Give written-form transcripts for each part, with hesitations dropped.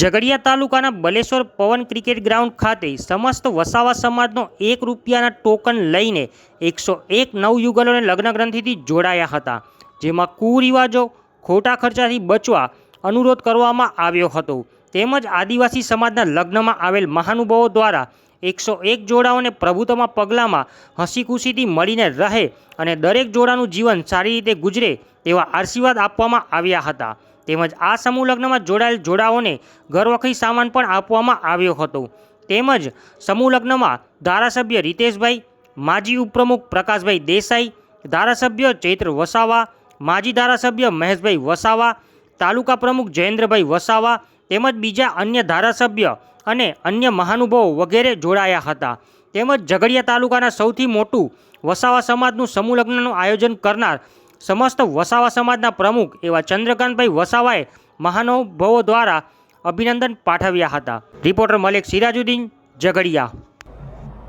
ઝઘડિયા તાલુકાના બલેશ્વર પવન cricket ground ખાતે સમસ્ત વસાવા સમાજનો ₹1 ટોકન લઈને 101 નવયુગલોને લગ્ન ગ્રંથિથી જોડાયા હતા, જેમાં કુરિવાજો ખોટા ખર્ચાથી બચવા અનુરોધ કરવામાં આવ્યો હતો. તેમજ આદિવાસી સમાજના લગ્નમાં આવેલ મહાનુભાવો દ્વારા 101 જોડાઓને પ્રભુત્વમાં પગલામાં હસી ખુશીથી મળીને રહે અને દરેક જોડાનું જીવન સારી રીતે ગુજરે તેવા આશીર્વાદ આપવામાં આવ્યા હતા. તેમજ આ સમૂહ લગ્નમાં જોડાયેલ જોડાઓને ઘરવખરી સામાન પણ આપવામાં આવ્યો હતો. તેમજ સમૂહ લગ્નમાં ધારાસભ્ય રીતેશભાઈ, માજી ઉપપ્રમુખ પ્રકાશભાઈ દેસાઈ, ધારાસભ્ય ચૈત્ર વસાવા, માજી ધારાસભ્ય મહેશભાઈ વસાવા, તાલુકા પ્રમુખ જયેન્દ્રભાઈ વસાવા તેમજ બીજા અન્ય ધારાસભ્ય અને અન્ય મહાનુભાવો વગેરે જોડાયા હતા. તેમજ ઝઘડિયા તાલુકાના સૌથી મોટું વસાવા સમાજનું સમૂહ લગ્નનું આયોજન કરનાર સમસ્ત વસાવા સમાજના પ્રમુખ એવા ચંદ્રકાંતભાઈ વસાવાએ મહાનુભાવો દ્વારા અભિનંદન પાઠવ્યા હતા. રિપોર્ટર મલેક સિરાજુદ્દીન, ઝઘડિયા.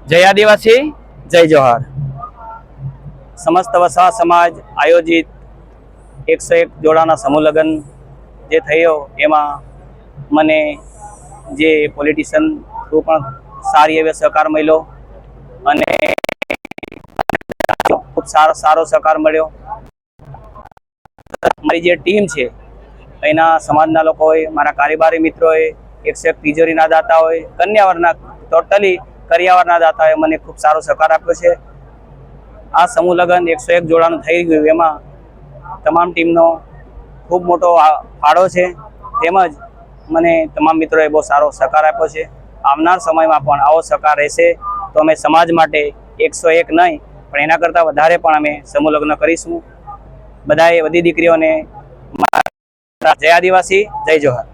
જય આદિવાસી, જય જોહાર. સમસ્ત વસાવા સમાજ આયોજિત 101 જોડાના સમૂહ લગ્ન જે થયો એમાં મને જે પોલિટિશિયન થ્રુ પણ સારી એવો સહકાર મળ્યો અને ખૂબ સારો સહકાર મળ્યો. મારી જે ટીમ છે એના સમાજના લોકોએ, મારા કારોબારી મિત્રોએ, 101 તિજોરીના દાતાઓએ, કન્યાવરના ટોટલી કરિયાવરના દાતાઓએ મને ખૂબ સારો સહકાર આપ્યો છે. આ સમૂહ લગ્ન 101 જોડાનું થઈ ગયું એમાં તમામ ટીમનો ખૂબ મોટો ફાળો છે. તેમજ મને તમામ મિત્રોએ બહુ સારો સહકાર આપ્યો છે. આવનાર સમયમાં પણ આવો સહકાર રહેશે તો અમે સમાજ માટે 101 નહીં પણ એના કરતાં વધારે પણ અમે સમૂહ લગ્ન કરીશું. બધી દીકરીઓને જય આદિવાસી, જય જોહાર.